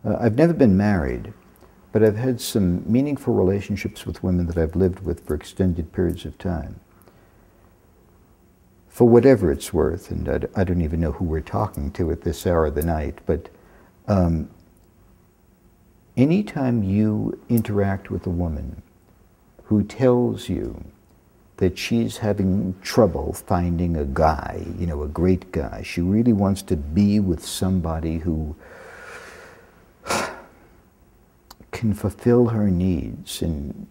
I've never been married, but I've had some meaningful relationships with women that I've lived with for extended periods of time. For whatever it's worth, and I don't even know who we're talking to at this hour of the night, but anytime you interact with a woman who tells you that she's having trouble finding a guy, you know, a great guy, she really wants to be with somebody who can fulfill her needs and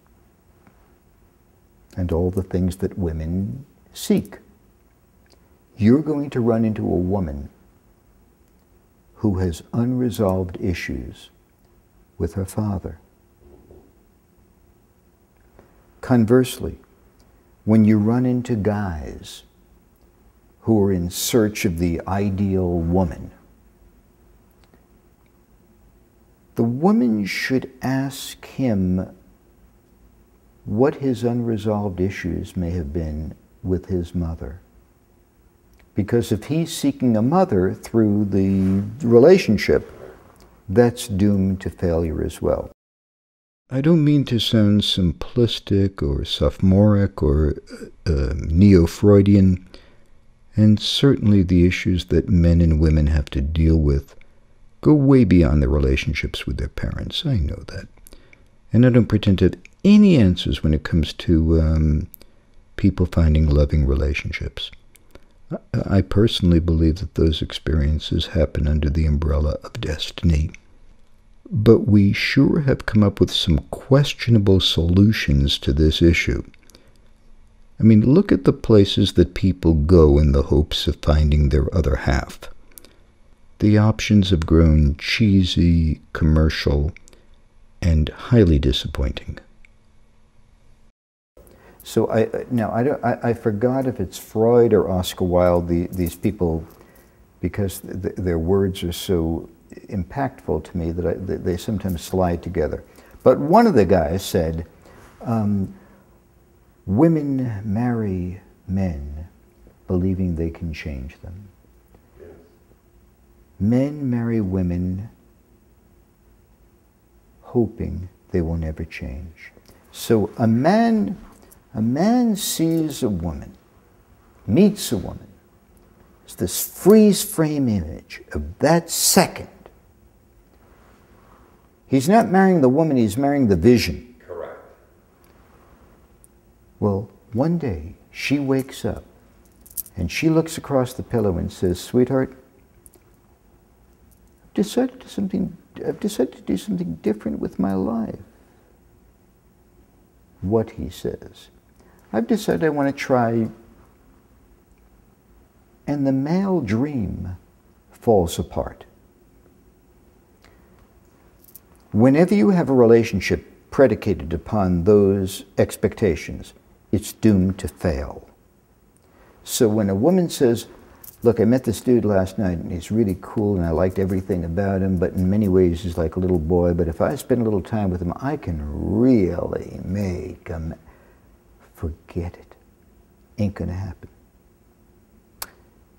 all the things that women seek. You're going to run into a woman who has unresolved issues with her father. Conversely, when you run into guys who are in search of the ideal woman, the woman should ask him what his unresolved issues may have been with his mother. Because if he's seeking a mother through the relationship, that's doomed to failure as well. I don't mean to sound simplistic or sophomoric or neo-Freudian, and certainly the issues that men and women have to deal with go way beyond their relationships with their parents. I know that. And I don't pretend to have any answers when it comes to people finding loving relationships. I personally believe that those experiences happen under the umbrella of destiny. But we sure have come up with some questionable solutions to this issue. I mean, look at the places that people go in the hopes of finding their other half. The options have grown cheesy, commercial, and highly disappointing. So I forgot if it's Freud or Oscar Wilde, these people, because their words are so impactful to me that they sometimes slide together. But one of the guys said, women marry men believing they can change them. Yes. Men marry women hoping they will never change. So a man sees a woman, meets a woman. It's this freeze frame image of that second. He's not marrying the woman, he's marrying the vision. Correct. Well, one day she wakes up and she looks across the pillow and says, "Sweetheart, I've decided to do something different with my life." What he says. I've decided I want to try, and the male dream falls apart. Whenever you have a relationship predicated upon those expectations, it's doomed to fail. So when a woman says, "Look, I met this dude last night and he's really cool and I liked everything about him, but in many ways he's like a little boy, but if I spend a little time with him, I can really make him," forget it. Ain't gonna happen.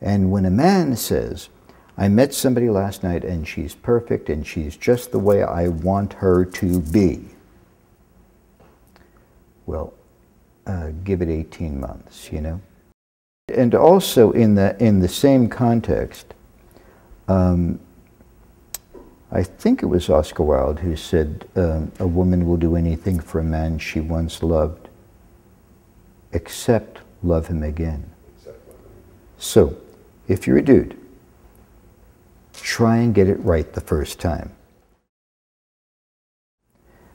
And when a man says, "I met somebody last night and she's perfect and she's just the way I want her to be," well, give it 18 months, you know? And also in the same context, I think it was Oscar Wilde who said, a woman will do anything for a man she once loved, except love him again. So, if you're a dude, try and get it right the first time.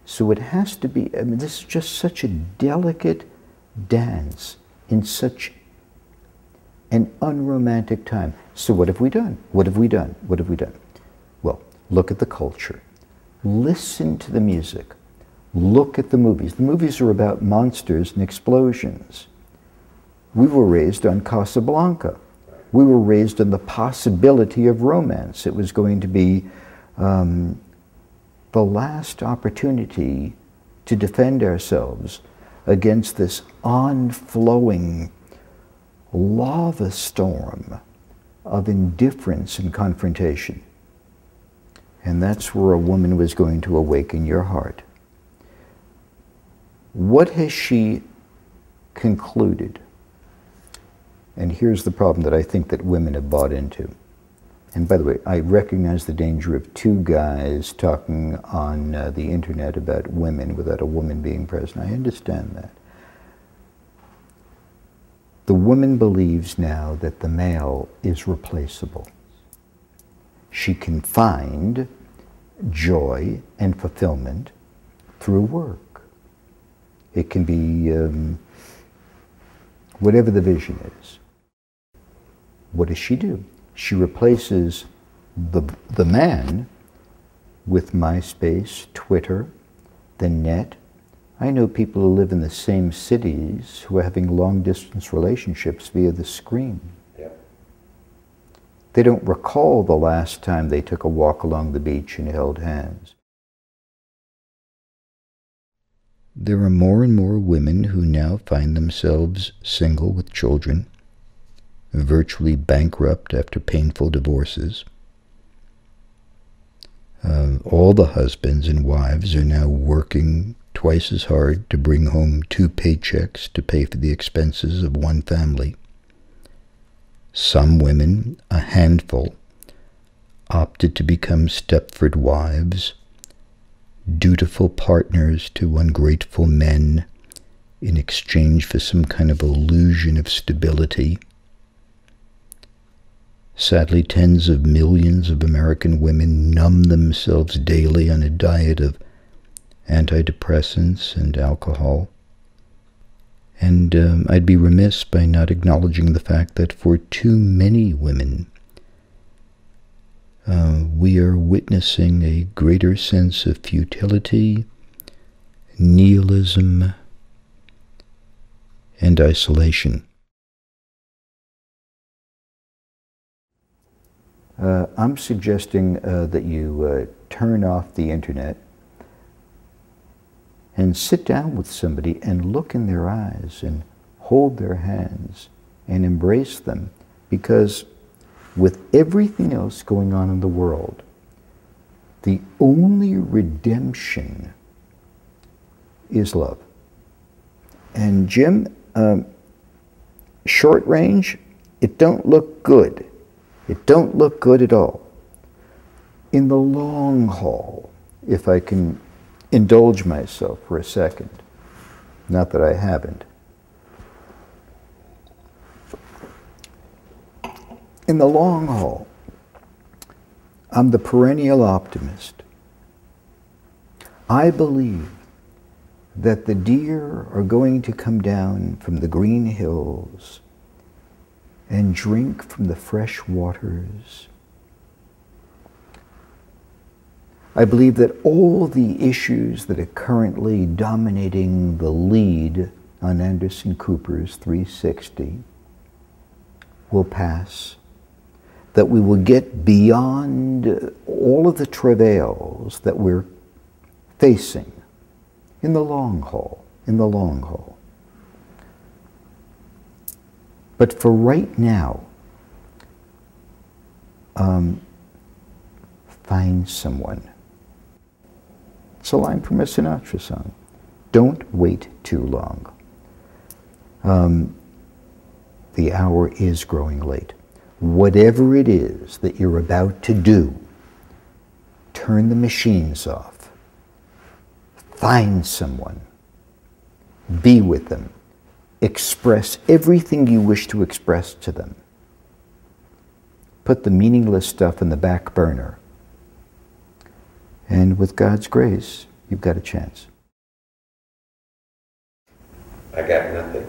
So it has to be, I mean, this is just such a delicate dance in such an unromantic time. So what have we done? What have we done? What have we done? Well, look at the culture. Listen to the music. Look at the movies. The movies are about monsters and explosions. We were raised on Casablanca. We were raised on the possibility of romance. It was going to be the last opportunity to defend ourselves against this on-flowing lava storm of indifference and confrontation. And that's where a woman was going to awaken your heart. What has she concluded? And here's the problem that I think that women have bought into. And by the way, I recognize the danger of two guys talking on the internet about women without a woman being present. I understand that. The woman believes now that the male is replaceable. She can find joy and fulfillment through work. It can be whatever the vision is. What does she do? She replaces the man with MySpace, Twitter, the net. I know people who live in the same cities who are having long-distance relationships via the screen. Yep. They don't recall the last time they took a walk along the beach and held hands. There are more and more women who now find themselves single with children, virtually bankrupt after painful divorces. All the husbands and wives are now working twice as hard to bring home 2 paychecks to pay for the expenses of one family. Some women, a handful, opted to become Stepford wives, dutiful partners to ungrateful men in exchange for some kind of illusion of stability. Sadly, tens of millions of American women numb themselves daily on a diet of antidepressants and alcohol. And I'd be remiss by not acknowledging the fact that for too many women, we are witnessing a greater sense of futility, nihilism, and isolation. I'm suggesting that you turn off the internet and sit down with somebody and look in their eyes and hold their hands and embrace them, because with everything else going on in the world, the only redemption is love. And Jim, short range, it don't look good. It don't look good at all. In the long haul, if I can indulge myself for a second, not that I haven't. In the long haul, I'm the perennial optimist. I believe that the deer are going to come down from the green hills and drink from the fresh waters. I believe that all the issues that are currently dominating the lead on Anderson Cooper's 360 will pass, that we will get beyond all of the travails that we're facing in the long haul, But for right now, find someone. It's a line from a Sinatra song. Don't wait too long. The hour is growing late. Whatever it is that you're about to do, turn the machines off. Find someone. Be with them. Express everything you wish to express to them. Put the meaningless stuff in the back burner. And with God's grace, you've got a chance. I got nothing.